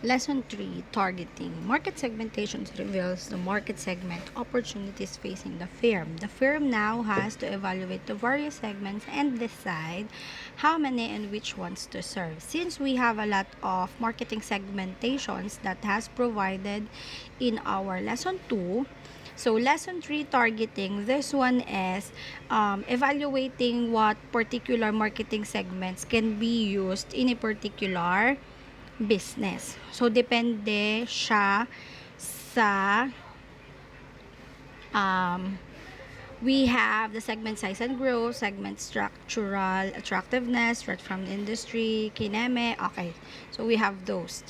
Lesson 3, Targeting. Market segmentation reveals the market segment opportunities facing the firm. The firm now has to evaluate the various segments and decide how many and which ones to serve. Since we have a lot of marketing segmentations that has provided in our lesson 2, so lesson 3, targeting, this one is evaluating what particular marketing segments can be used in a particular business. So, depende siya sa we have the segment size and growth, segment structural attractiveness, threat from the industry, kineme. Okay, so we have those.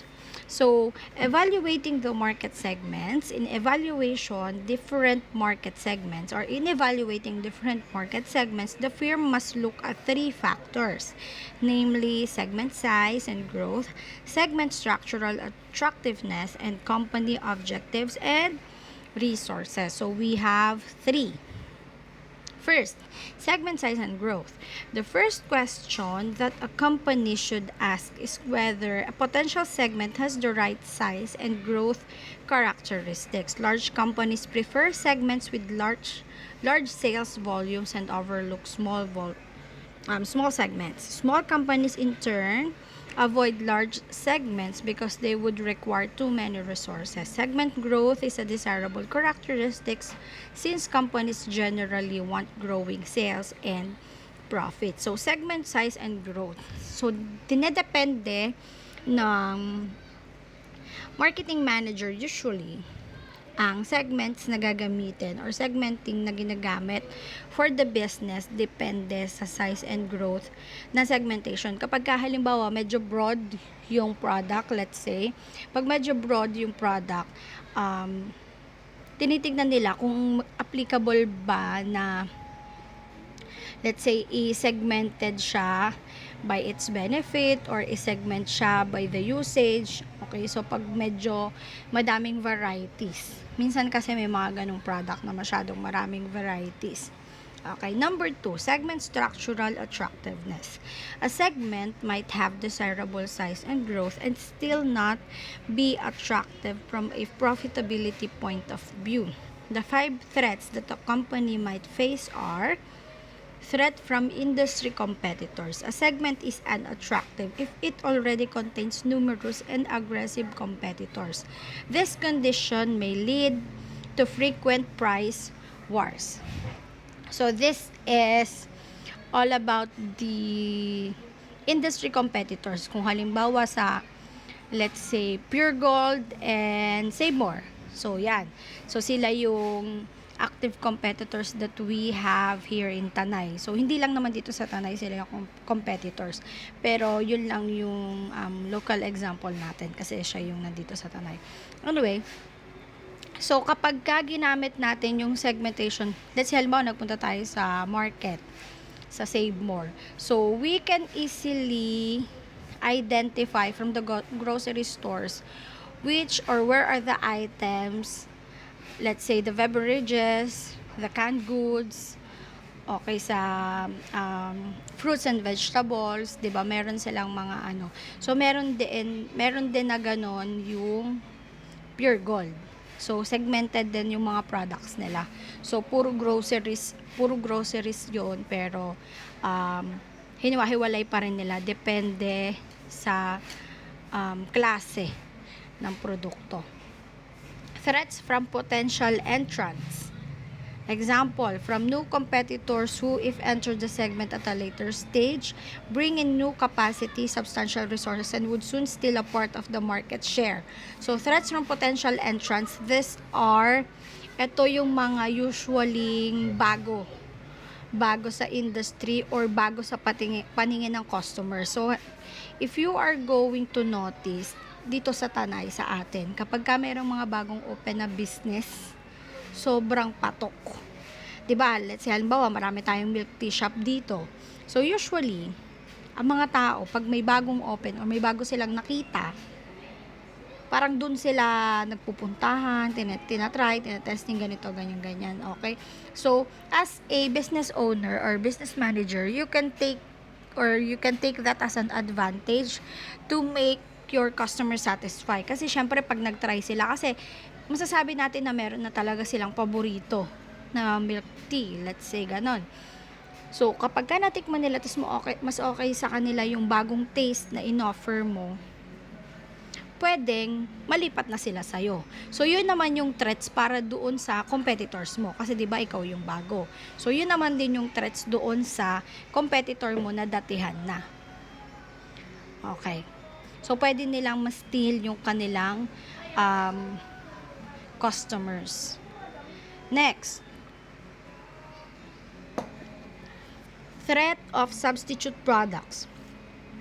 So, evaluating the market segments, in evaluation, different market segments, or in evaluating different market segments, the firm must look at 3 factors, namely segment size and growth, segment structural attractiveness, and company objectives and resources. So, we have 3. First, segment size and growth. The first question that a company should ask is whether a potential segment has the right size and growth characteristics. Large companies prefer segments with large sales volumes and overlook small segments. Small companies in turn avoid large segments because they would require too many resources. Segment growth is a desirable characteristic since companies generally want growing sales and profit. So, segment size and growth. So, dinedepende ng marketing manager usually ang segments na gagamitin or segmenting na ginagamit for the business depende sa size and growth na segmentation. Kapag halimbawa medyo broad yung product, let's say, pag medyo broad yung product, tinitignan nila kung applicable ba na, let's say, i-segmented siya by its benefit or i-segment siya by the usage. Okay, so pag medyo madaming varieties. Minsan kasi may mga ganong product na masyadong maraming varieties. Okay, number 2, segment structural attractiveness. A segment might have desirable size and growth and still not be attractive from a profitability point of view. The 5 threats that a company might face are: threat from industry competitors. A segment is unattractive if it already contains numerous and aggressive competitors. This condition may lead to frequent price wars. So, this is all about the industry competitors. Kung halimbawa sa, let's say, Pure Gold and Save More. So, yan. So, sila yung active competitors that we have here in Tanay. So, hindi lang naman dito sa Tanay sila yung competitors. Pero, yun lang yung local example natin kasi siya yung nandito sa Tanay. Anyway, so, kapag ginamit natin yung segmentation, let's say, halimbawa, nagpunta tayo sa market, sa Save More. So, we can easily identify from the grocery stores which or where are the items, let's say, the beverages, the canned goods, okay, sa fruits and vegetables, 'di ba? Meron silang mga ano. So meron din na ganon yung Pure Gold. So segmented din yung mga products nila. So puro groceries 'yon, pero hiniwa-hiwalay pa rin nila depende sa klase ng produkto. Threats from potential entrants. Example, from new competitors who, if entered the segment at a later stage, bring in new capacity, substantial resources, and would soon steal a part of the market share. So, threats from potential entrants, ito yung mga usually bago sa industry or bago sa paningin ng customer. So, if you are going to notice, dito sa Tanay sa atin, kapag mayroong mga bagong open na business, sobrang patok. 'Di ba? Let's say, halimbawa, marami tayong milk tea shop dito. So, usually, ang mga tao, pag may bagong open or may bago silang nakita, parang dun sila nagpupuntahan, tinatry, tinatesting, ganito, ganyan. Okay? So, as a business owner or business manager, you can take that as an advantage to make your customer satisfied. Kasi syempre pag nag-try sila, kasi masasabi natin na meron na talaga silang paborito na milk tea, let's say ganon. So kapag ka natikman nila, tapos mas okay sa kanila yung bagong taste na in-offer mo, pwedeng malipat na sila sa'yo. So, yun naman yung threats para doon sa competitors mo. Kasi, di ba, ikaw yung bago. So, yun naman din yung threats doon sa competitor mo na datihan na. Okay. So, pwede nilang ma-steal yung kanilang customers. Next. Threat of substitute products.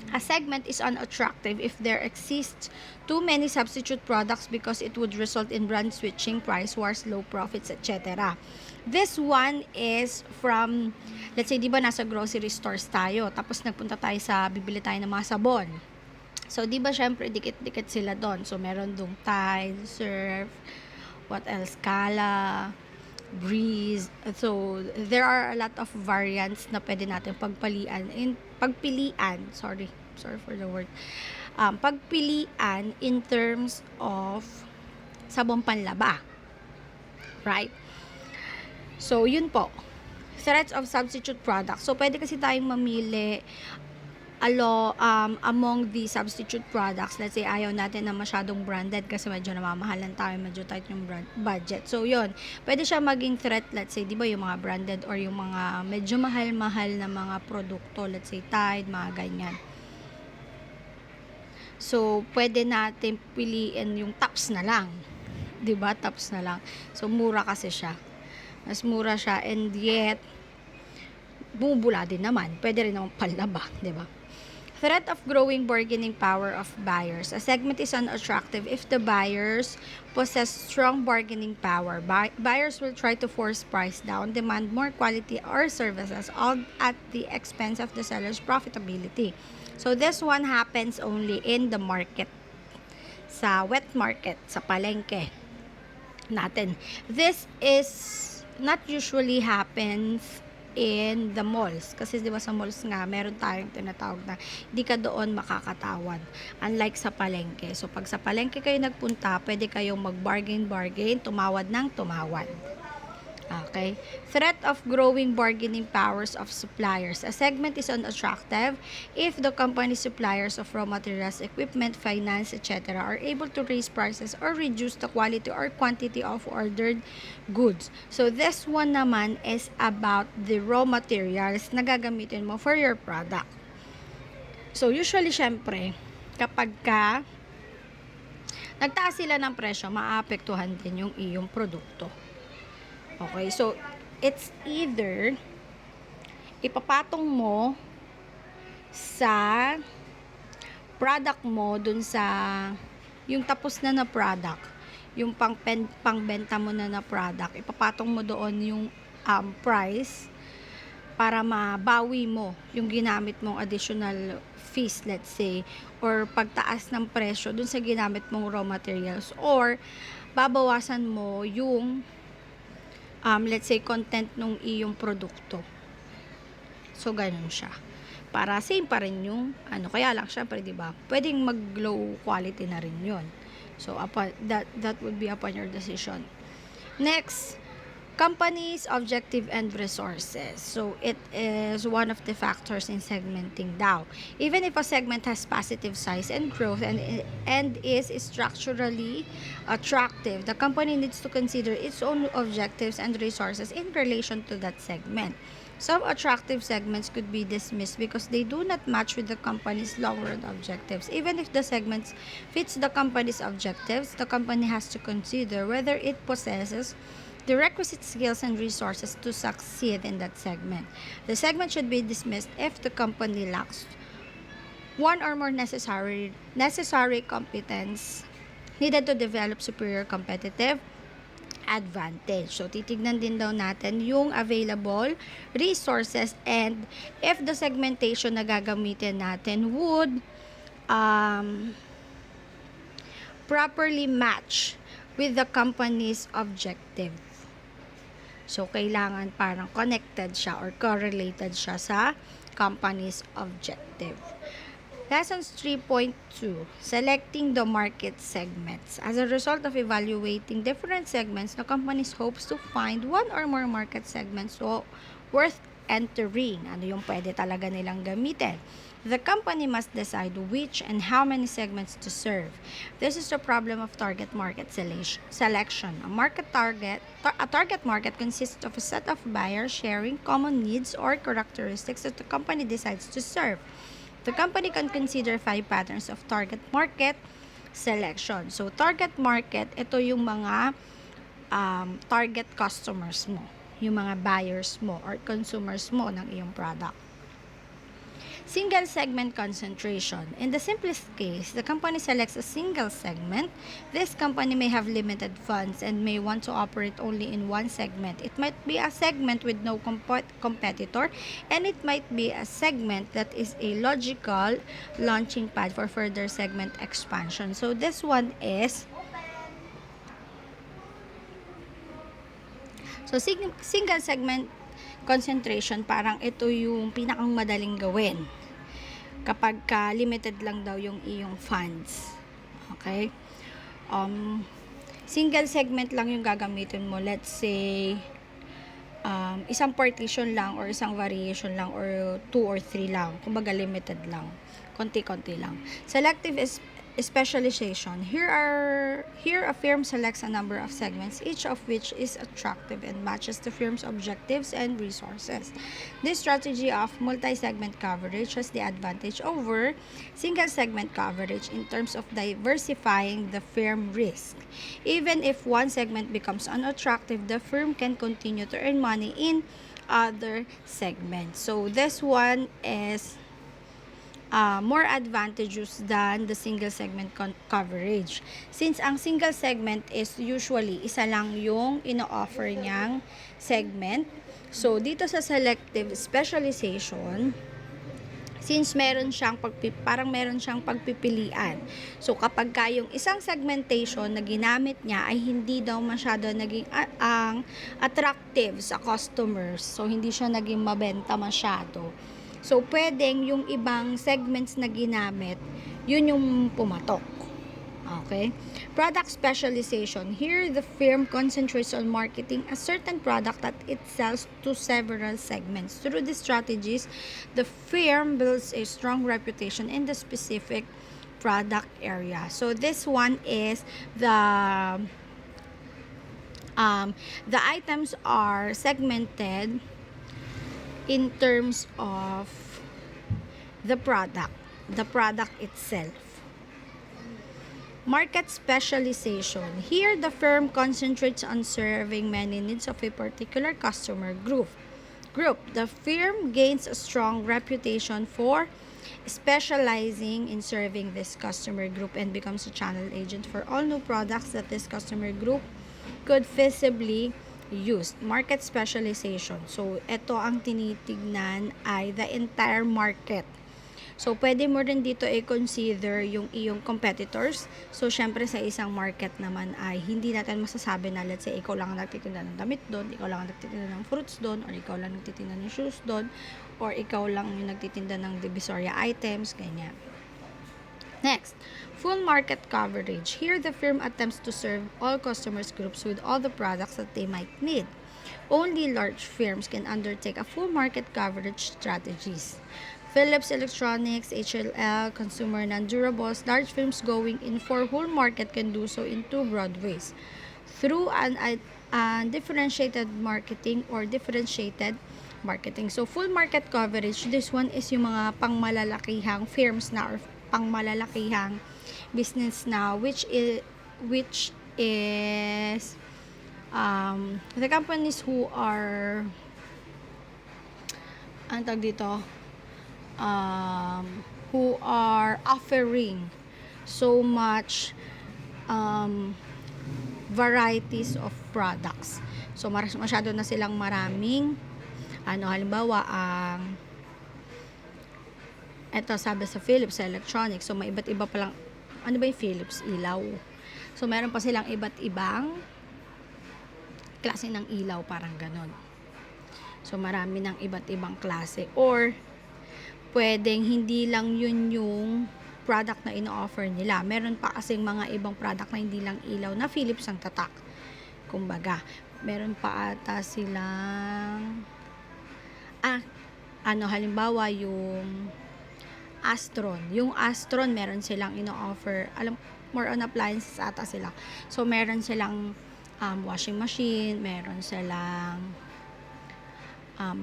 A segment is unattractive if there exists too many substitute products because it would result in brand switching, price wars, low profits, etc. This one is from, let's say, di ba nasa grocery stores tayo, tapos nagpunta tayo bibili tayo ng mga sabon. So, di ba syempre, dikit-dikit sila doon. So, meron dong Tide, Surf, what else, Kala, Breeze. So, there are a lot of variants na pwede natin pagpilian, sorry for the word, pagpilian in terms of sabong panlaba, right? So, yun po, threats of substitute products. So, pwede kasi tayong mamili among the substitute products. Let's say, ayaw natin na masyadong branded kasi medyo namamahalan tayo, medyo tight yung budget. So, yun. Pwede siya maging threat, let's say, di ba, yung mga branded or yung mga medyo mahal-mahal na mga produkto, let's say, Tide, mga ganyan. So, pwede natin piliin yung tops na lang. Di ba? Tops na lang. So, mura kasi siya. Mas mura siya, and yet, bumubula din naman. Pwede rin naman panlaba, di ba? Threat of growing bargaining power of buyers. A segment is unattractive if the buyers possess strong bargaining power. Buyers will try to force price down, demand more quality or services, all at the expense of the seller's profitability. So this one happens only in the market, sa wet market, sa palengke natin. This is not usually happens in the malls. Kasi di ba sa malls nga, meron tayong tinatawag na di ka doon makakatawan. Unlike sa palengke. So, pag sa palengke kayo nagpunta, pwede kayong mag-bargain, tumawad ng tumawad. Okay? Threat of growing bargaining powers of suppliers. A segment is unattractive if the company's suppliers of raw materials, equipment, finance, etc. are able to raise prices or reduce the quality or quantity of ordered goods. So, this one naman is about the raw materials na gagamitin mo for your product. So, usually, syempre, kapag ka nagtaas sila ng presyo, maapektuhan din yung iyong produkto. Okay, so, it's either ipapatong mo sa product mo dun sa yung tapos na product, yung pangbenta mo na product, ipapatong mo doon yung price para mabawi mo yung ginamit mong additional fees, let's say, or pagtaas ng presyo dun sa ginamit mong raw materials, or babawasan mo yung let's say, content nung iyong produkto. So, ganun siya. Para same pa rin yung, kaya lang, syempre, diba, pwedeng mag-low quality na rin yun. So, that would be upon your decision. Next, company's objective and resources. So, it is one of the factors in segmenting daw. Even if a segment has positive size and growth and is structurally attractive, the company needs to consider its own objectives and resources in relation to that segment. Some attractive segments could be dismissed because they do not match with the company's long-run objectives. Even if the segment fits the company's objectives, the company has to consider whether it possesses the requisite skills and resources to succeed in that segment. The segment should be dismissed if the company lacks one or more necessary competence needed to develop superior competitive advantage. So, titignan din daw natin yung available resources and if the segmentation na gagamitin natin would properly match with the company's objective. So, kailangan parang connected siya or correlated siya sa company's objective. Lessons 3.2, selecting the market segments. As a result of evaluating different segments, the company hopes to find one or more market segments worth entering. Ano yung pwede talaga nilang gamitin? The company must decide which and how many segments to serve. This is the problem of target market selection. A target market consists of a set of buyers sharing common needs or characteristics that the company decides to serve. The company can consider 5 patterns of target market selection. So, target market, ito yung mga target customers mo, yung mga buyers mo or consumers mo ng iyong product. Single segment concentration. In the simplest case, the company selects a single segment. This company may have limited funds and may want to operate only in one segment. It might be a segment with no competitor, and it might be a segment that is a logical launching pad for further segment expansion. So this one is single segment concentration, parang ito yung pinakang madaling gawin kapag limited lang daw yung iyong funds. Okay? Single segment lang yung gagamitin mo. Let's say, isang partition lang or isang variation lang or 2 or 3 lang. Kumbaga limited lang. Konti-konti lang. Selective specialization. Here a firm selects a number of segments, each of which is attractive and matches the firm's objectives and resources. This strategy of multi-segment coverage has the advantage over single segment coverage in terms of diversifying the firm risk. Even if one segment becomes unattractive, the firm can continue to earn money in other segments. So this one is more advantageous than the single segment coverage. Since ang single segment is usually isa lang yung ino-offer niyang segment. So, dito sa selective specialization, since meron siyang parang meron siyang pagpipilian. So, kapag yung isang segmentation na ginamit niya ay hindi daw masyado naging attractive sa customers. So, hindi siya naging mabenta masyado. So, pwedeng yung ibang segments na ginamit, yun yung pumatok. Okay? Product specialization. Here, the firm concentrates on marketing a certain product that it sells to several segments. Through these strategies, the firm builds a strong reputation in the specific product area. So, this one is the items are segmented in terms of the product itself. Market specialization. Here, the firm concentrates on serving many needs of a particular customer group. The firm gains a strong reputation for specializing in serving this customer group and becomes a channel agent for all new products that this customer group could feasibly used. Market specialization. So, ito ang tinitignan ay the entire market. So, pwede mo rin dito i-consider yung iyong competitors. So, syempre sa isang market naman ay hindi natin masasabi na let's say ikaw lang ang nagtitinda ng damit doon, ikaw lang ang nagtitinda ng fruits doon, or ikaw lang nagtitinda ng shoes doon, or ikaw lang yung nagtitinda ng divisoria items, ganyan. Next, full market coverage. Here, the firm attempts to serve all customers groups with all the products that they might need. Only large firms can undertake a full market coverage strategies. Philips Electronics, HLL, Consumer Non-Durables, large firms going in for whole market can do so in 2 broad ways. Through differentiated marketing or differentiated marketing. So, full market coverage, this one is yung mga pangmalalakihang firms na or pangmalalakihang business na which is the companies who are who are offering so much varieties of products. So masyado na silang maraming halimbawa ito sabi sa Philips Electronics, so may iba't iba palang ano ba yung Philips ilaw. So meron pa silang iba't ibang klase ng ilaw, parang ganon. So marami ng iba't ibang klase, or pwedeng hindi lang yun yung product na ino-offer nila. Meron pa kasing mga ibang product na hindi lang ilaw na Philips ang tatak. Kumbaga, meron pa ata silang halimbawa yung Astron. Yung Astron, meron silang ino-offer, more on appliances ata sila. So, meron silang washing machine, meron silang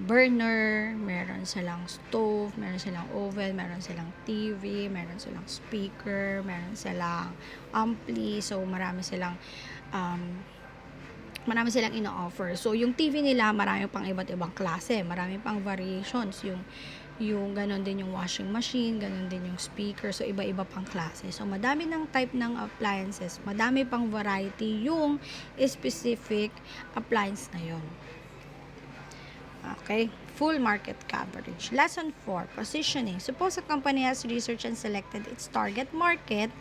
burner, meron silang stove, meron silang oven, meron silang TV, meron silang speaker, meron silang ampli. So, marami silang ino-offer. So, yung TV nila, marami pang iba't ibang klase, marami pang variations. Yung ganon din yung washing machine, ganon din yung speaker. So, iba-iba pang klase. So, madami ng type ng appliances, madami pang variety yung specific appliance na yon. Okay, full market coverage. Lesson 4, positioning. Suppose a company has researched and selected its target market.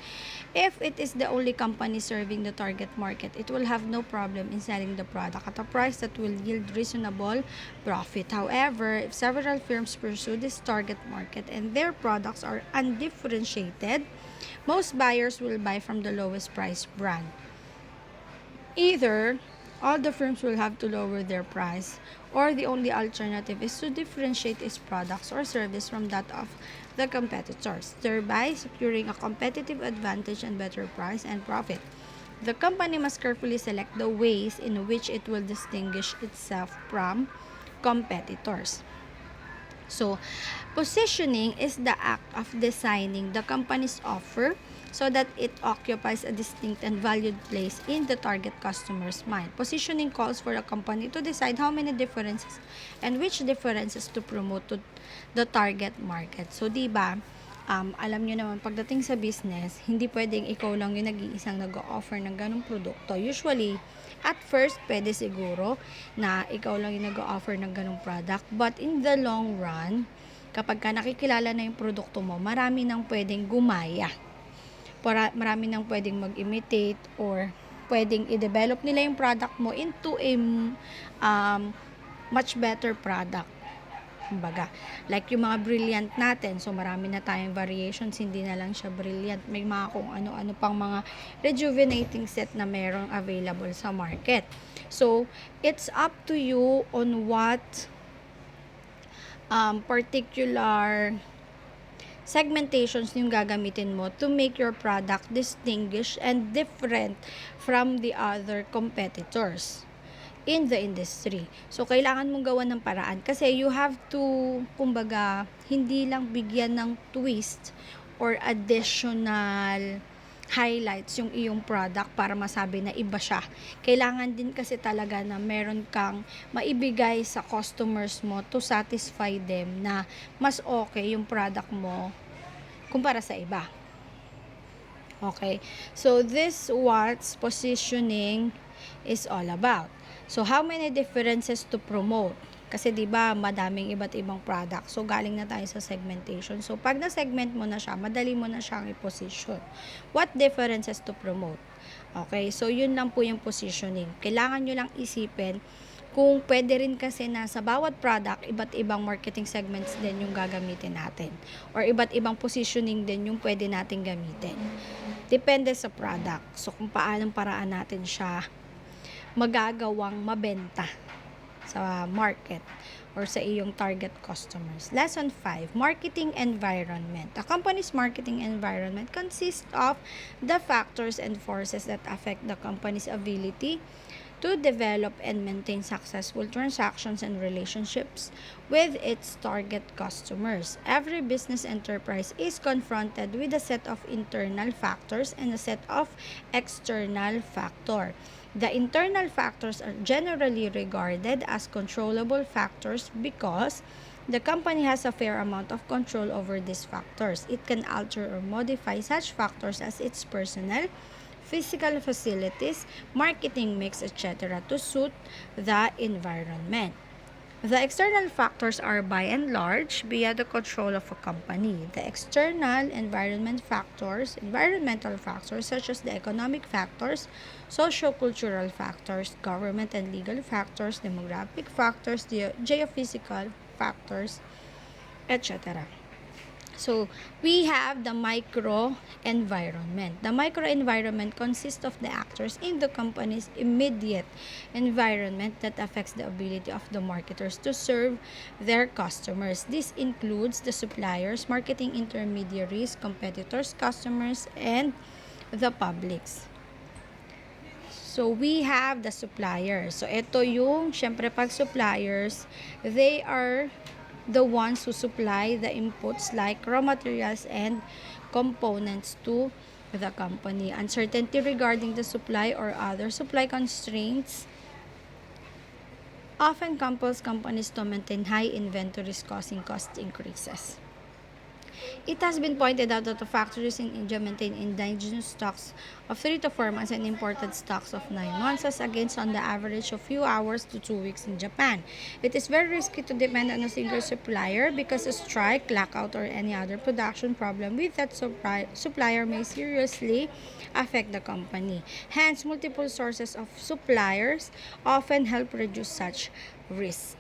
If it is the only company serving the target market, it will have no problem in selling the product at a price that will yield reasonable profit. However, if several firms pursue this target market and their products are undifferentiated, most buyers will buy from the lowest price brand. Either all the firms will have to lower their price, or the only alternative is to differentiate its products or service from that of the competitors, thereby securing a competitive advantage and better price and profit. The company must carefully select the ways in which it will distinguish itself from competitors. So, positioning is the act of designing the company's offer so that it occupies a distinct and valued place in the target customer's mind. Positioning calls for a company to decide how many differences and which differences to promote to the target market. So, diba, alam nyo naman, pagdating sa business, hindi pwedeng ikaw lang yung nag-iisang nag-o-offer ng ganong produkto. Usually, at first, pwede siguro na ikaw lang yung nag-o-offer ng ganong product. But in the long run, kapag ka nakikilala na yung produkto mo, marami nang pwedeng gumaya. Marami nang pwedeng mag-imitate or pwedeng i-develop nila yung product mo into a much better product. Kumbaga, like yung mga brilliant natin, so marami na tayong variations, hindi na lang siya brilliant, may mga kung ano-ano pang mga rejuvenating set na merong available sa market. So, it's up to you on what particular segmentations yung gagamitin mo to make your product distinguished and different from the other competitors in the industry. So, kailangan mong gawan ng paraan kasi you have to, kumbaga, hindi lang bigyan ng twist or additional highlights yung iyong product para masabi na iba siya. Kailangan din kasi talaga na meron kang maibigay sa customers mo to satisfy them na mas okay yung product mo kumpara sa iba. Okay? So, this what's positioning is all about. So, how many differences to promote? Kasi 'di ba, madaming iba't ibang product. So, galing na tayo sa segmentation. So, pag na-segment mo na siya, madali mo na siyang i-position. What differences to promote? Okay, so yun lang po yung positioning. Kailangan nyo lang isipin kung pwede rin kasi na sa bawat product, iba't ibang marketing segments din yung gagamitin natin. Or iba't ibang positioning din yung pwede natin gamitin. Depende sa product. So, kung paanong paraan natin siya magagawang mabenta sa market or sa iyong target customers. Lesson 5, marketing environment. A company's marketing environment consists of the factors and forces that affect the company's ability to develop and maintain successful transactions and relationships with its target customers. Every business enterprise is confronted with a set of internal factors and a set of external factors. The internal factors are generally regarded as controllable factors because the company has a fair amount of control over these factors. It can alter or modify such factors as its personnel, physical facilities, marketing mix, etc. to suit the environment. The external factors are by and large beyond the control of a company. The external environmental factors such as the economic factors, socio-cultural factors, government and legal factors, demographic factors, geophysical factors, etc. So, we have the microenvironment. The microenvironment consists of the actors in the company's immediate environment that affects the ability of the marketers to serve their customers. This includes the suppliers, marketing intermediaries, competitors, customers, and the publics. So, we have the suppliers. So, ito yung, syempre, pag suppliers, they are the ones who supply the inputs like raw materials and components to the company. Uncertainty regarding the supply or other supply constraints often compels companies to maintain high inventories, causing cost increases. It has been pointed out that the factories in India maintain indigenous stocks of 3 to 4 months and imported stocks of 9 months as against on the average of few hours to 2 weeks in Japan. It is very risky to depend on a single supplier because a strike, lockout, or any other production problem with that supplier may seriously affect the company. Hence, multiple sources of suppliers often help reduce such risk.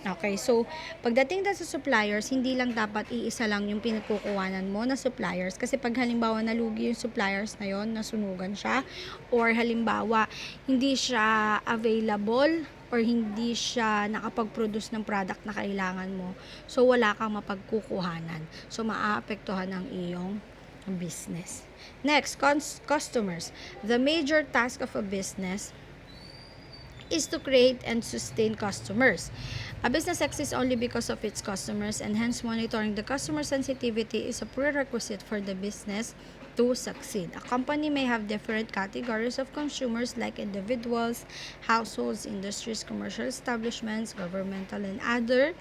Okay, so pagdating sa suppliers, hindi lang dapat iisa lang yung pinagkukuhanan mo na suppliers. Kasi pag halimbawa nalugi yung suppliers na yon, nasunugan siya, or halimbawa hindi siya available or hindi siya nakapag-produce ng product na kailangan mo, so wala kang mapagkukuhanan. So maaapektuhan ang iyong business. Next, customers. The major task of a business is to create and sustain customers. A business exists only because of its customers, and hence monitoring the customer sensitivity is a prerequisite for the business to succeed. A company may have different categories of consumers like individuals, households, industries, commercial establishments, governmental, and other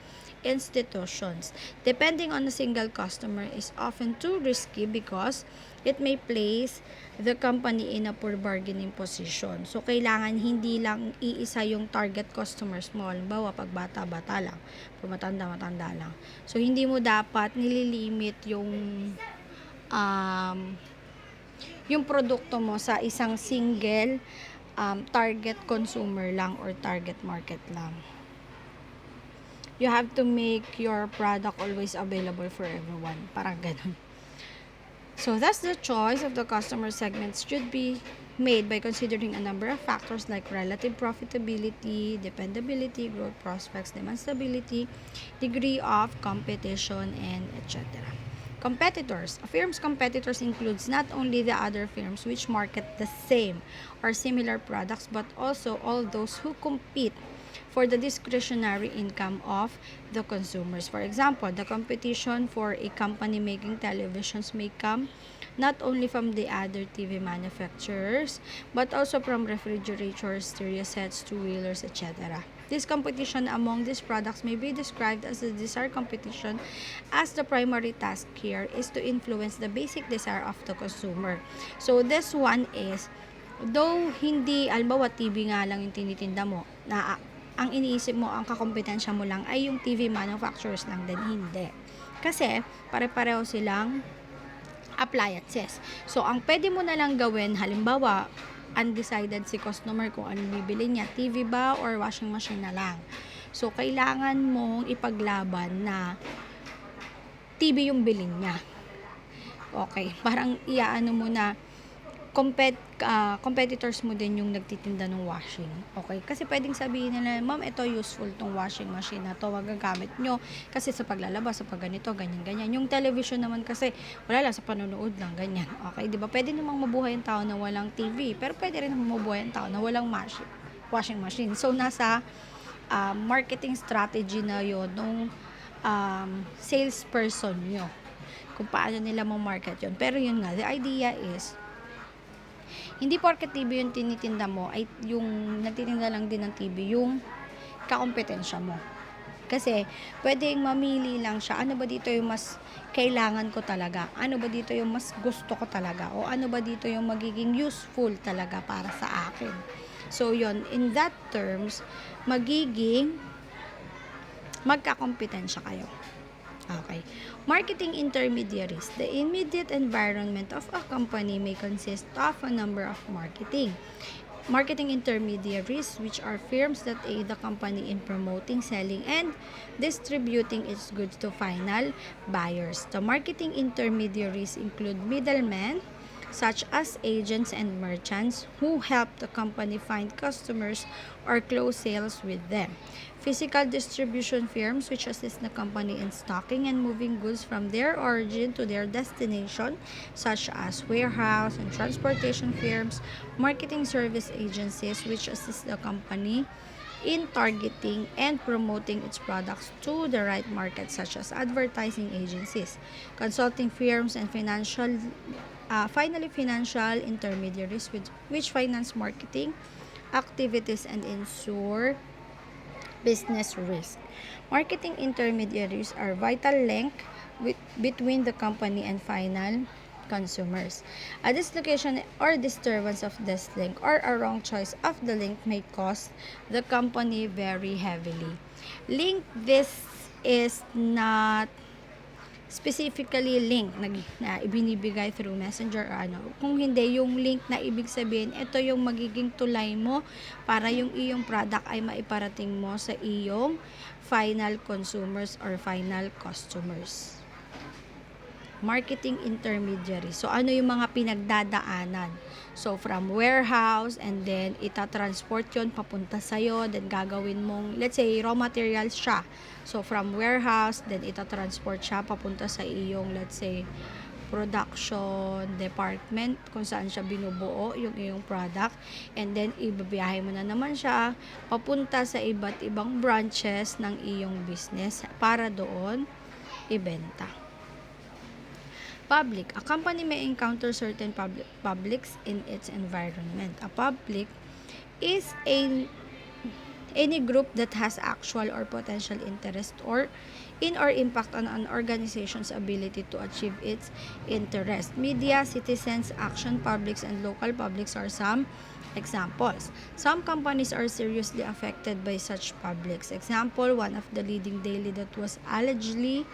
institutions. Depending on a single customer is often too risky because it may place the company in a poor bargaining position. So, kailangan hindi lang iisa yung target customers mo. Halimbawa, pag bata-bata lang, pag matanda-matanda lang. So, hindi mo dapat nililimit yung produkto mo sa isang single target consumer lang or target market lang. You have to make your product always available for everyone. Parang ganun. So, thus the choice of the customer segments should be made by considering a number of factors like relative profitability, dependability, growth prospects, demand stability, degree of competition, and etc. Competitors. A firm's competitors includes not only the other firms which market the same or similar products but also all those who compete for the discretionary income of the consumers. For example, the competition for a company making televisions may come not only from the other TV manufacturers, but also from refrigerators, stereo sets, two-wheelers, etc. This competition among these products may be described as a desire competition, as the primary task here is to influence the basic desire of the consumer. So, this one is, though hindi, albawa TV nga lang yung tinitinda mo, na ang iniisip mo, ang kakompetensya mo lang ay yung TV manufacturers lang din, hindi. Kasi, pare-pareho silang appliances. So, ang pwede mo na lang gawin, halimbawa, undecided si customer kung ano bibili niya, TV ba or washing machine na lang. So, kailangan mong ipaglaban na TV yung bilhin niya. Okay, parang iaano mo na competitors mo din yung nagtitinda ng washing. Okay? Kasi pwedeng sabihin nila, ma'am, ito useful tong washing machine na to, wag gagamit nyo kasi sa paglalabas, sa pagganito, ganyan-ganyan. Yung television naman kasi, wala lang, sa panonood lang, ganyan. Okay? Diba? Pwede namang mabuhay ang tao na walang TV, pero pwede rin namang mabuhay ang tao na walang washing machine. So, nasa marketing strategy na yun nung salesperson nyo kung paano nila ma-market yun. Pero yun nga, the idea is, hindi porket TV yung tinitinda mo, ay yung nagtitinda lang din ng TV, yung kakompetensya mo. Kasi, pwedeng mamili lang siya, ano ba dito yung mas kailangan ko talaga? Ano ba dito yung mas gusto ko talaga? O ano ba dito yung magiging useful talaga para sa akin? So, yon in that terms, magkakompetensya kayo. Okay. Marketing intermediaries. The immediate environment of a company may consist of a number of marketing Marketing intermediaries, which are firms that aid the company in promoting, selling, and distributing its goods to final buyers. The marketing intermediaries include middlemen, such as agents and merchants who help the company find customers or close sales with them. Physical distribution firms, which assist the company in stocking and moving goods from their origin to their destination, such as warehouse and transportation firms. Marketing service agencies, which assist the company in targeting and promoting its products to the right market, such as advertising agencies, consulting firms, and finally financial intermediaries, which finance marketing activities and ensure business risk. Marketing intermediaries are vital link between the company and final consumers. A dislocation or disturbance of this link or a wrong choice of the link may cost the company very heavily. Link, this is not specifically link na ibinibigay through messenger or ano. Kung hindi, yung link na ibig sabihin, ito yung magiging tulay mo para yung iyong product ay maiparating mo sa iyong final consumers or final customers. Marketing intermediary. So, ano yung mga pinagdadaanan? So, from warehouse, and then itatransport yon papunta sa'yo, then gagawin mong, let's say, raw materials siya. So, from warehouse, then itatransport siya papunta sa iyong, let's say, production department, kung saan siya binubuo yung iyong product. And then, ibabiyahe mo na naman siya papunta sa iba't ibang branches ng iyong business para doon ibenta. Public. A company may encounter certain publics in its environment. A public is any group that has actual or potential interest or impact on an organization's ability to achieve its interest. Media, citizens, action publics, and local publics are some examples. Some companies are seriously affected by such publics. Example, one of the leading daily that was allegedly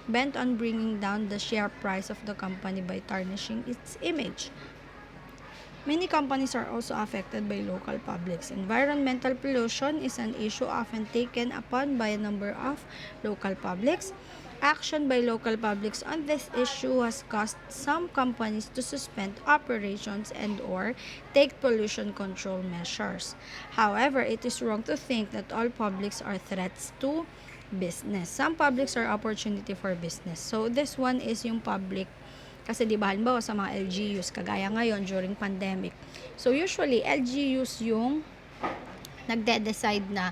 bent on bringing down the share price of the company by tarnishing its image. Many companies are also affected by local publics. Environmental pollution is an issue often taken upon by a number of local publics. Action by local publics on this issue has caused some companies to suspend operations and or take pollution control measures. However, it is wrong to think that all publics are threats to business. Some publics are opportunity for business. So, this one is yung public. Kasi di ba, halimbawa sa mga LGUs, kagaya ngayon during pandemic. So, usually, LGUs yung nagde-decide na,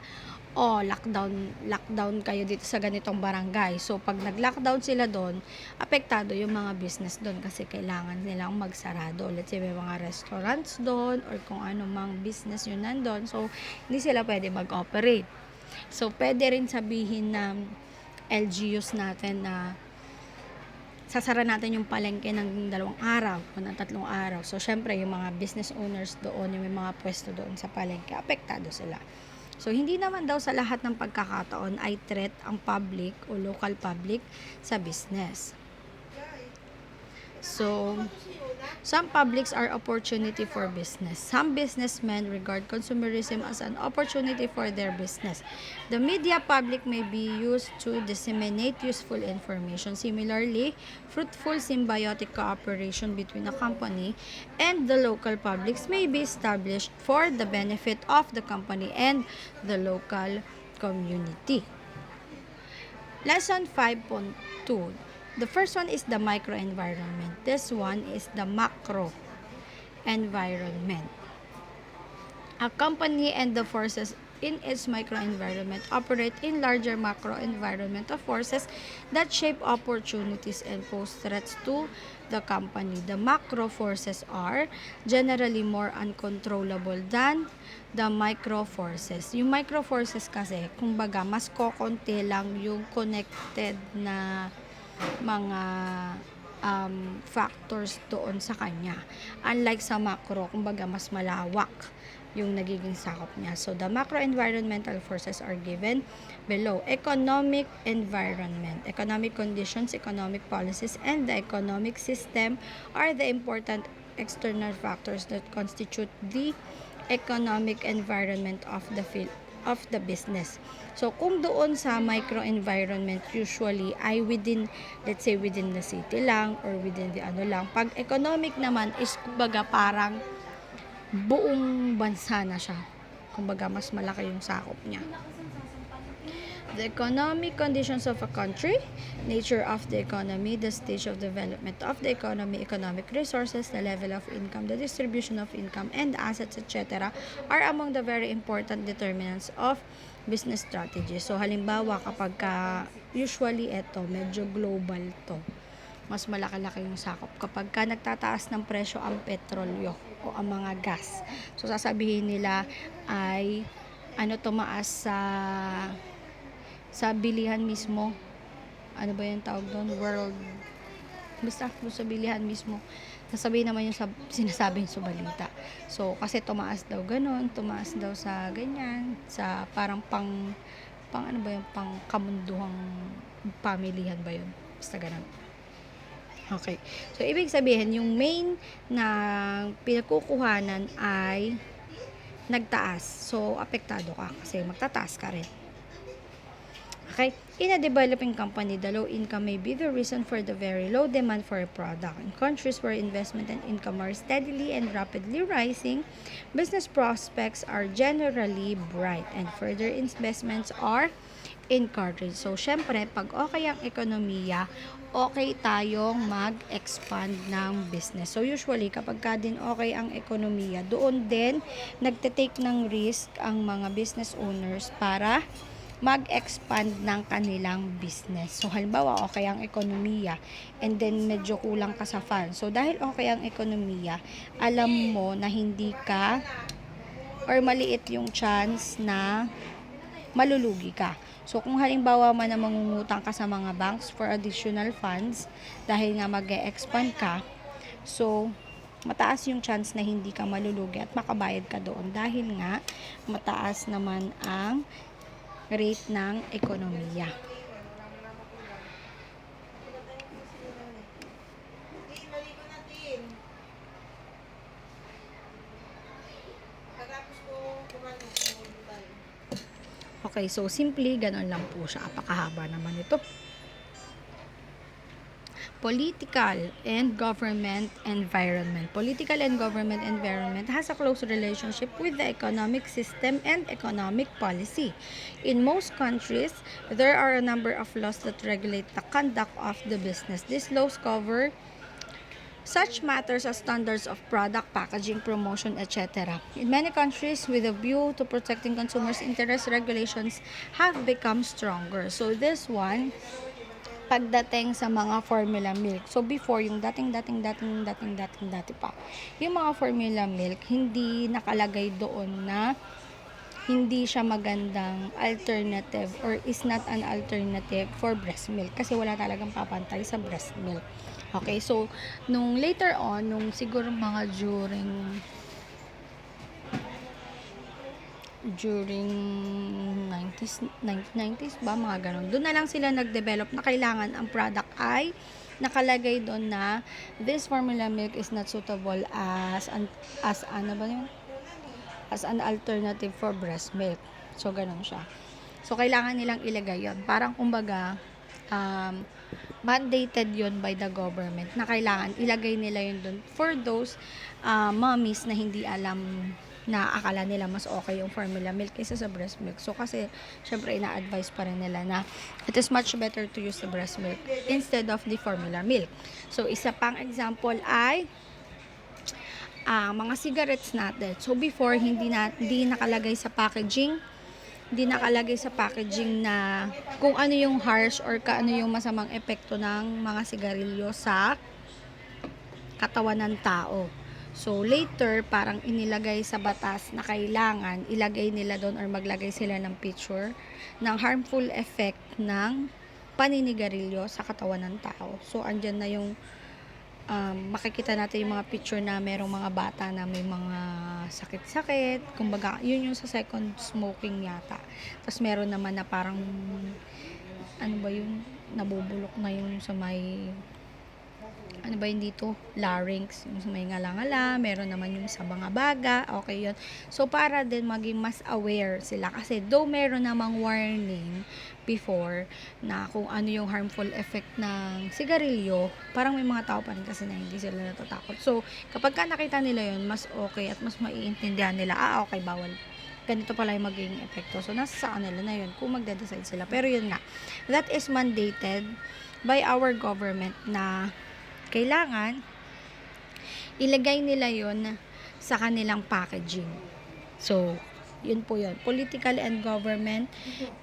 lockdown kayo dito sa ganitong barangay. So, pag nag-lockdown sila doon, apektado yung mga business doon kasi kailangan nilang magsarado. Let's say, may mga restaurants doon or kung ano mang business yun nandun. So, hindi sila pwede mag-operate. So, pwede rin sabihin na LGUs natin na sasara natin yung palengke ng 2 araw o ng 3 araw. So, syempre, yung mga business owners doon, yung may mga pwesto doon sa palengke, apektado sila. So, hindi naman daw sa lahat ng pagkakataon ay threat ang public o local public sa business. So, some publics are opportunity for business. Some businessmen regard consumerism as an opportunity for their business. The media public may be used to disseminate useful information. Similarly, fruitful symbiotic cooperation between a company and the local publics may be established for the benefit of the company and the local community. Lesson 5.2. The first one is the microenvironment. This one is the macro environment. A company and the forces in its microenvironment operate in larger macro environment of forces that shape opportunities and pose threats to the company. The macro forces are generally more uncontrollable than the micro forces. Yung micro forces kasi, kumbaga, mas kokonti lang yung connected na mga factors doon sa kanya. Unlike sa macro, kumbaga mas malawak yung nagiging sakop niya. So, the macro environmental forces are given below. Economic environment. Economic conditions, economic policies, and the economic system are the important external factors that constitute the economic environment of the business. So, kung doon sa microenvironment, usually ay within, let's say, within the city lang or within the ano lang. Pag economic naman is, kumbaga, parang buong bansa na siya. Kumbaga, mas malaki yung sakop niya. The economic conditions of a country, nature of the economy, the stage of development of the economy, economic resources, the level of income, the distribution of income and assets, etc. are among the very important determinants of business strategy. So, halimbawa, kapag usually ito, medyo global to, mas malaki-laki yung sakop. Kapag nagtataas ng presyo ang petrolyo o ang mga gas, so sasabihin nila ay tumaas sa bilihan mismo. Ano ba yung tawag doon? Basta sa bilihan mismo. Sasabihin naman yung sinasabing sa balita. So, kasi tumaas daw ganun, tumaas daw sa ganyan, sa parang pang ano ba yung pang kamunduhang pamilihan ba yun? Basta ganun. Okay. So, ibig sabihin, yung main na pinagkukuhanan ay nagtaas. So, apektado ka kasi magtataas ka rin. Okay? In a developing company, the low income may be the reason for the very low demand for a product. In countries where investment and income are steadily and rapidly rising, business prospects are generally bright and further investments are encouraged. So, syempre, pag okay ang ekonomiya, okay tayong mag-expand ng business. So, usually, kapag din okay ang ekonomiya, doon din nagte-take ng risk ang mga business owners para mag-expand ng kanilang business. So, halimbawa, okay ang ekonomiya and then medyo kulang ka sa funds. So, dahil okay ang ekonomiya, alam mo na hindi ka or maliit yung chance na malulugi ka. So, kung halimbawa man na mangungutang ka sa mga banks for additional funds dahil nga mag-expand ka, so, mataas yung chance na hindi ka malulugi at makabayad ka doon dahil nga mataas naman ang rate ng ekonomiya. Okay, so simply, ganun lang po siya. Apakahaba naman ito. Political and government environment. Political and government environment has a close relationship with the economic system and economic policy. In most countries, there are a number of laws that regulate the conduct of the business. These laws cover such matters as standards of product, packaging, promotion, etc. In many countries, with a view to protecting consumers' interests, regulations have become stronger. So this one, pagdating sa mga formula milk. So before, yung dati pa, yung mga formula milk, hindi nakalagay doon na hindi siya magandang alternative or is not an alternative for breast milk kasi wala talagang papantay sa breast milk. Okay, so nung later on, nung siguro mga during 90s ba, mga ganun. Doon na lang sila nag-develop na kailangan ang product ay nakalagay doon na this formula milk is not suitable as an alternative for breast milk. So, ganun siya. So, kailangan nilang ilagay yon. Parang kumbaga, mandated yon by the government na kailangan ilagay nila yun doon for those mommies na hindi alam na akala nila mas okay yung formula milk kaysa sa breast milk. So, kasi, syempre, ina-advise pa rin nila na it is much better to use the breast milk instead of the formula milk. So, isa pang example ay mga cigarettes natin. So, before, hindi nakalagay sa packaging na kung ano yung harsh or ano yung masamang epekto ng mga sigarilyo sa katawan ng tao. So, later, parang inilagay sa batas na kailangan ilagay nila doon or maglagay sila ng picture ng harmful effect ng paninigarilyo sa katawan ng tao. So, andyan na yung makikita natin yung mga picture na merong mga bata na may mga sakit-sakit. Kumbaga, yun yung sa second smoking yata. Tapos, meron naman na parang nabubulok na yung sa may ano ba yun dito? Larynx, yung sa may ngala-ngala, meron naman yung sa mga baga, okay yun. So, para din maging mas aware sila. Kasi, though meron namang warning before na kung ano yung harmful effect ng sigarilyo, parang may mga tao pa rin kasi na hindi sila natatakot. So, kapag ka nakita nila yun, mas okay at mas maiintindihan nila, okay, bawal. Ganito pala yung magiging epekto. So, nasa sa kanila na yun kung magde-decide sila. Pero yun nga, that is mandated by our government na kailangan ilagay nila yon sa kanilang packaging. So, yun po yun. Political and government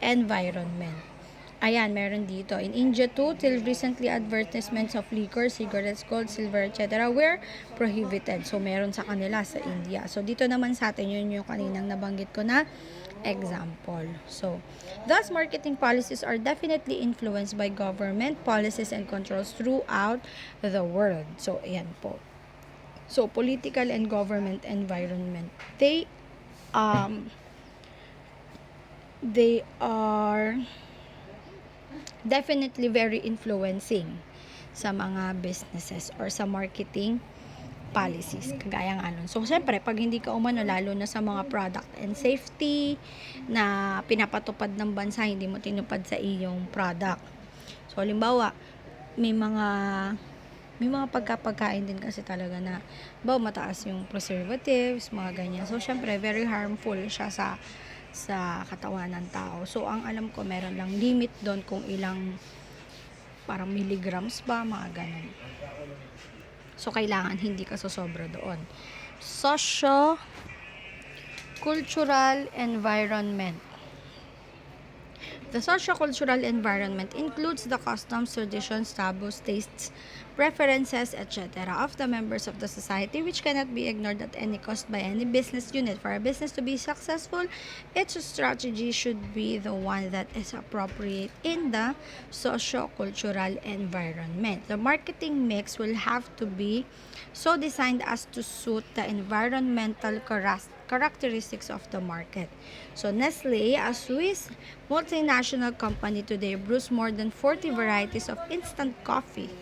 environment. Ayan, meron dito. In India too, till recently, advertisements of liquor, cigarettes, gold, silver, etc. were prohibited. So, meron sa kanila sa India. So, dito naman sa atin, yun yung kaninang nabanggit ko na example. So, thus, marketing policies are definitely influenced by government policies and controls throughout the world. So, ayan po. So, political and government environment. They are definitely very influencing sa mga businesses or sa marketing policies, kagaya nga nun. So, syempre, pag hindi ka umano, lalo na sa mga product and safety na pinapatupad ng bansa, hindi mo tinupad sa iyong product. So, halimbawa, may mga pagkapagkain din kasi talaga na mataas yung preservatives, mga ganyan. So, syempre, very harmful siya sa katawan ng tao. So, ang alam ko, meron lang limit doon kung ilang parang milligrams ba, mga ganun. So, kailangan hindi ka sosobra doon. Socio-cultural environment. The socio-cultural environment includes the customs, traditions, taboos, tastes, preferences, etc. of the members of the society, which cannot be ignored at any cost by any business unit. For a business to be successful, its strategy should be the one that is appropriate in the socio-cultural environment. The marketing mix will have to be so designed as to suit the environmental characteristics of the market. So, Nestle, a Swiss multinational company today, brews more than 40 varieties of instant coffee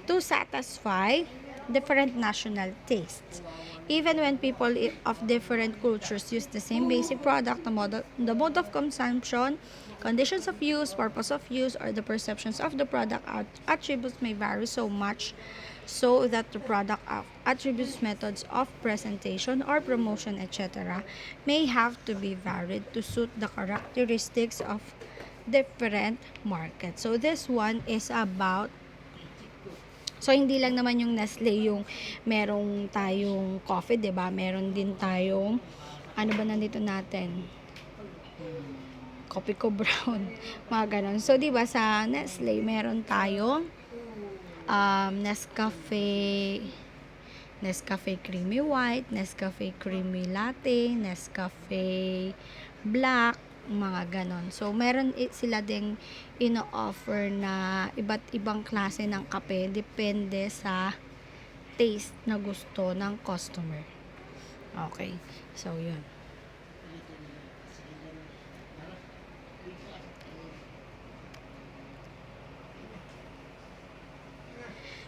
to satisfy different national tastes. Even when people of different cultures use the same basic product, the mode of consumption, conditions of use, purpose of use, or the perceptions of the product attributes may vary so much so that the product attributes, methods of presentation or promotion, etc. may have to be varied to suit the characteristics of different markets. So this one is about, so hindi lang naman yung Nestle yung merong tayong coffee, 'di ba? Meron din tayong ano ba nandito natin? Coffee ko brown, mga ganun. So 'di ba sa Nestle meron tayong Nescafe Creamy White, Nescafe Creamy Latte, Nescafe Black, mga ganon. So, meron sila ding ino-offer na iba't ibang klase ng kape depende sa taste na gusto ng customer. Okay. So, yun.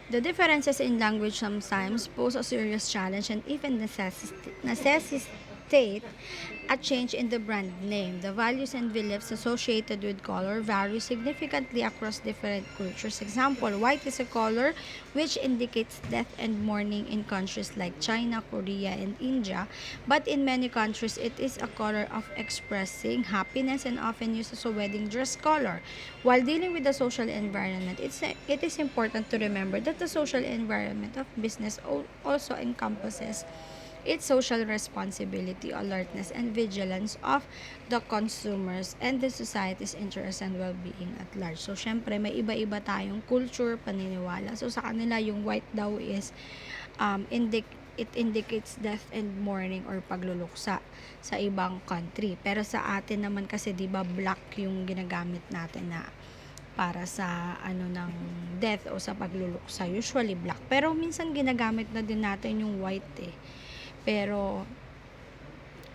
The differences in language sometimes pose a serious challenge and even necessitate a change in the brand name. The values and beliefs associated with color vary significantly across different cultures. Example, white is a color which indicates death and mourning in countries like China, Korea, and India, but in many countries it is a color of expressing happiness and often used as a wedding dress color. While dealing with the social environment, it is important to remember that the social environment of business also encompasses its social responsibility, alertness, and vigilance of the consumers and the society's interest and well-being at large. So, syempre, may iba-iba tayong culture, paniniwala. So, sa kanila, yung white daw is it indicates death and mourning or pagluluksa sa ibang country. Pero sa atin naman kasi, di ba, black yung ginagamit natin na para sa ng death o sa pagluluksa, usually black. Pero minsan ginagamit na din natin yung white Pero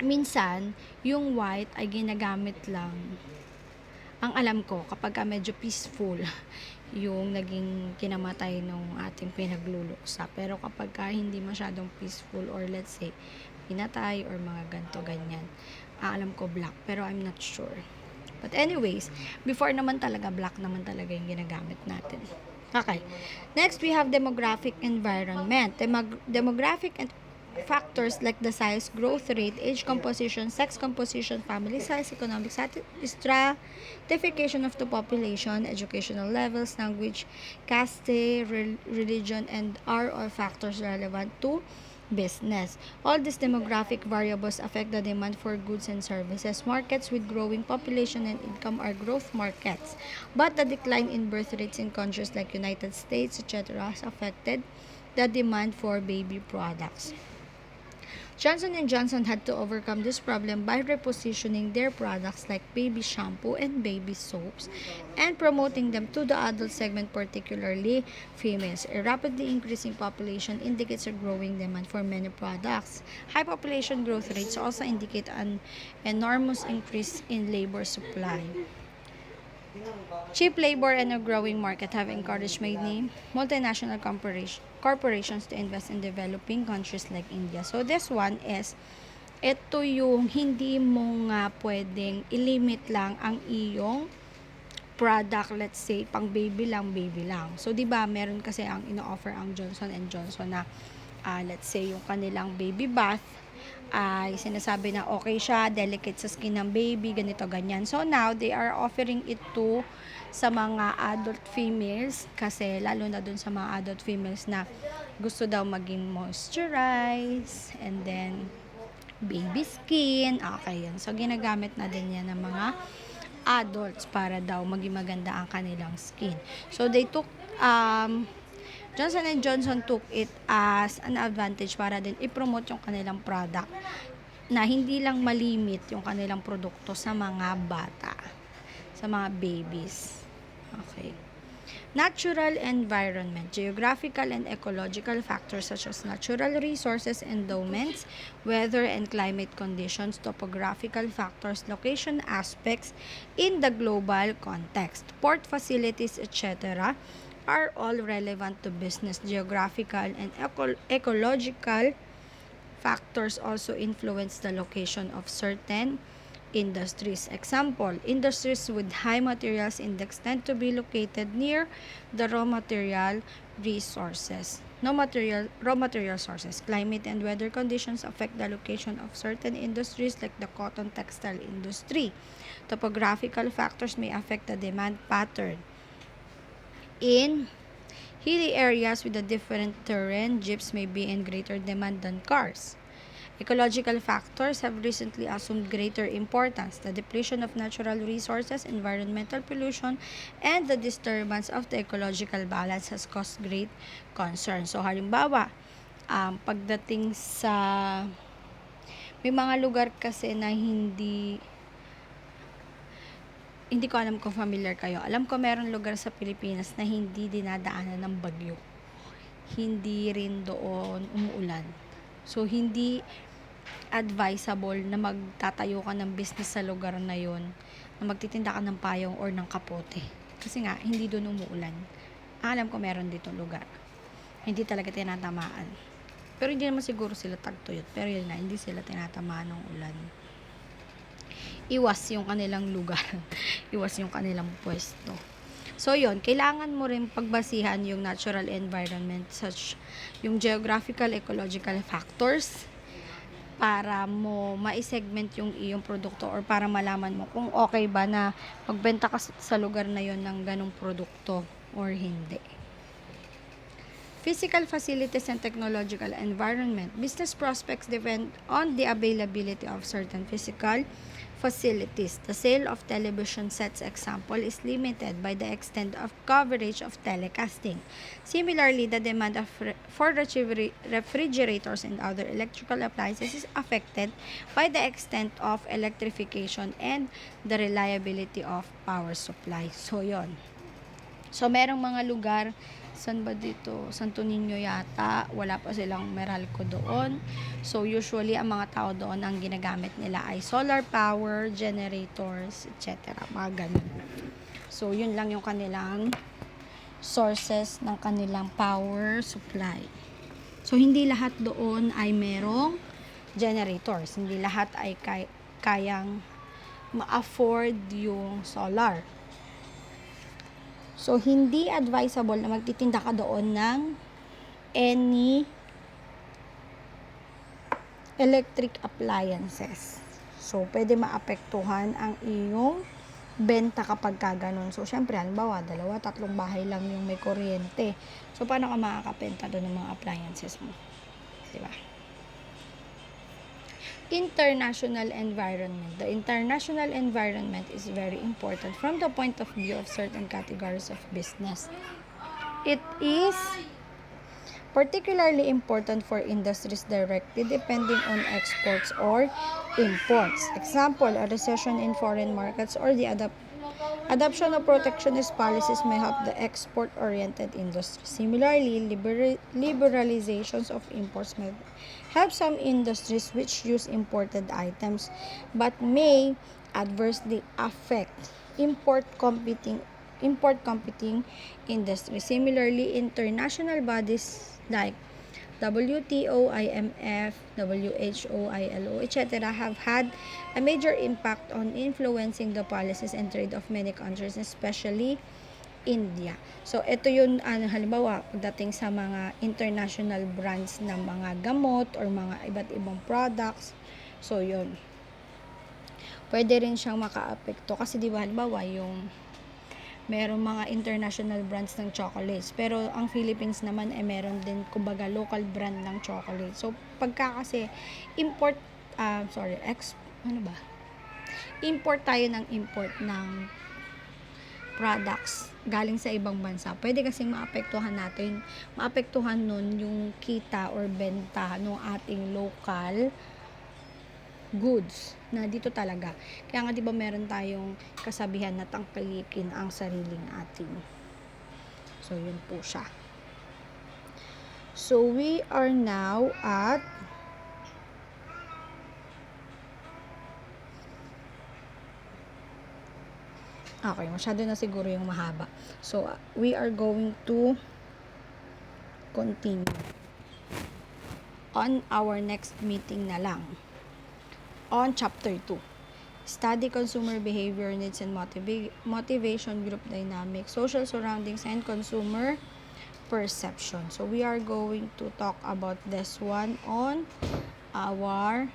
minsan yung white ay ginagamit lang Ang alam ko, kapag medyo peaceful, yung naging kinamatay nung ating pinagluluksa. Pero kapag hindi masyadong peaceful or let's say, pinatay or mga ganto ganyan, alam ko black, pero I'm not sure. But anyways, before naman talaga, black naman talaga yung ginagamit natin. Okay. Next, we have demographic environment. Demographic and factors like the size, growth rate, age composition, sex composition, family size, economic stratification of the population, educational levels, language, caste, religion, and are all factors relevant to business. All these demographic variables affect the demand for goods and services. Markets with growing population and income are growth markets, but the decline in birth rates in countries like United States, etc. has affected the demand for baby products. Johnson & Johnson had to overcome this problem by repositioning their products like baby shampoo and baby soaps and promoting them to the adult segment, particularly females. A rapidly increasing population indicates a growing demand for many products. High population growth rates also indicate an enormous increase in labor supply. Cheap labor and a growing market have encouraged many multinational corporations to invest in developing countries like India. So this one is, ito yung hindi mo nga pwedeng ilimit lang ang iyong product, let's say, pang baby lang. So, di ba meron kasi ang ino-offer ang Johnson & Johnson na, let's say, yung kanilang baby bath, ay sinasabi na okay siya, delicate sa skin ng baby, ganito, ganyan. So, now, they are offering it to sa mga adult females, kasi lalo na dun sa mga adult females na gusto daw maging moisturize, and then, baby skin, okay yan. So, ginagamit na din yan ng mga adults para daw maging maganda ang kanilang skin. So, they took, Johnson & Johnson took it as an advantage para din i-promote yung kanilang product na hindi lang malimit yung kanilang produkto sa mga bata, sa mga babies. Okay. Natural environment, geographical and ecological factors such as natural resources, endowments, weather and climate conditions, topographical factors, location aspects in the global context, port facilities, etc. are all relevant to business. Geographical and ecological factors also influence the location of certain industries. Example, industries with high materials index tend to be located near the raw material sources. Climate and weather conditions affect the location of certain industries like the cotton textile industry. Topographical factors may affect the demand pattern. In hilly areas with a different terrain, jeeps may be in greater demand than cars. Ecological factors have recently assumed greater importance. The depletion of natural resources, environmental pollution, and the disturbance of the ecological balance has caused great concern. So, halimbawa, pagdating sa may mga lugar kasi na hindi ko alam kung familiar kayo. Alam ko meron lugar sa Pilipinas na hindi dinadaanan ng bagyo. Hindi rin doon umuulan. So, hindi advisable na magtatayo ka ng business sa lugar na yon, na magtitinda ka ng payong or ng kapote. Kasi nga, hindi doon umuulan. Alam ko meron dito lugar. Hindi talaga tinatamaan. Pero hindi naman siguro sila tagtuyot. Pero yun na, hindi sila tinatamaan ng ulan. Iwas yung kanilang lugar. Iwas yung kanilang pwesto. So, yun, kailangan mo rin pagbasihan yung natural environment, such yung geographical, ecological factors, para mo ma-segment yung iyong produkto or para malaman mo kung okay ba na magbenta ka sa lugar na yon ng ganong produkto or hindi. Physical facilities and technological environment. Business prospects depend on the availability of certain physical facilities. The sale of television sets, example, is limited by the extent of coverage of telecasting. Similarly, the demand for refrigerators and other electrical appliances is affected by the extent of electrification and the reliability of power supply. So, yon. So, merong mga lugar San ba dito? Santo Niño yata. Wala pa silang Meralco doon. So, usually, ang mga tao doon, ang ginagamit nila ay solar power, generators, etc. Mga ganun. So, yun lang yung kanilang sources ng kanilang power supply. So, hindi lahat doon ay merong generators. Hindi lahat ay kayang ma-afford yung solar. So, hindi advisable na magtitinda ka doon ng any electric appliances. So, pwede maapektuhan ang iyong benta kapag ganun. So, syempre, halimbawa, 2-3 bahay lang yung may kuryente. So, paano ka makakapenta doon ng mga appliances mo? Diba? International environment. The international environment is very important from the point of view of certain categories of business. It is particularly important for industries directly depending on exports or imports. Example, a recession in foreign markets or the adoption of protectionist policies may help the export-oriented industry. Similarly, liberalizations of imports may help some industries which use imported items but may adversely affect import competing industry. Similarly, international bodies like WTO, IMF, WHO, ILO, etc. have had a major impact on influencing the policies and trade of many countries, especially India. So, ito yun, halimbawa, pagdating sa mga international brands ng mga gamot or mga iba't ibang products. So, yun. Pwede rin siyang makaapekto. Kasi, di ba, halimbawa, yung merong mga international brands ng chocolates. Pero, ang Philippines naman, meron din, kumbaga, local brand ng chocolate. So, pagka kasi, import tayo ng import ng products galing sa ibang bansa, pwede kasing maapektuhan nun yung kita or benta ng ating local goods na dito talaga. Kaya nga 'di ba meron tayong kasabihan na tangkilikin ang sariling atin. So yun po siya. So we are now at okay, masyado na siguro yung mahaba. So, we are going to continue on our next meeting na lang. On chapter 2. Study consumer behavior, needs and motivation, group dynamics, social surroundings, and consumer perception. So, we are going to talk about this one on our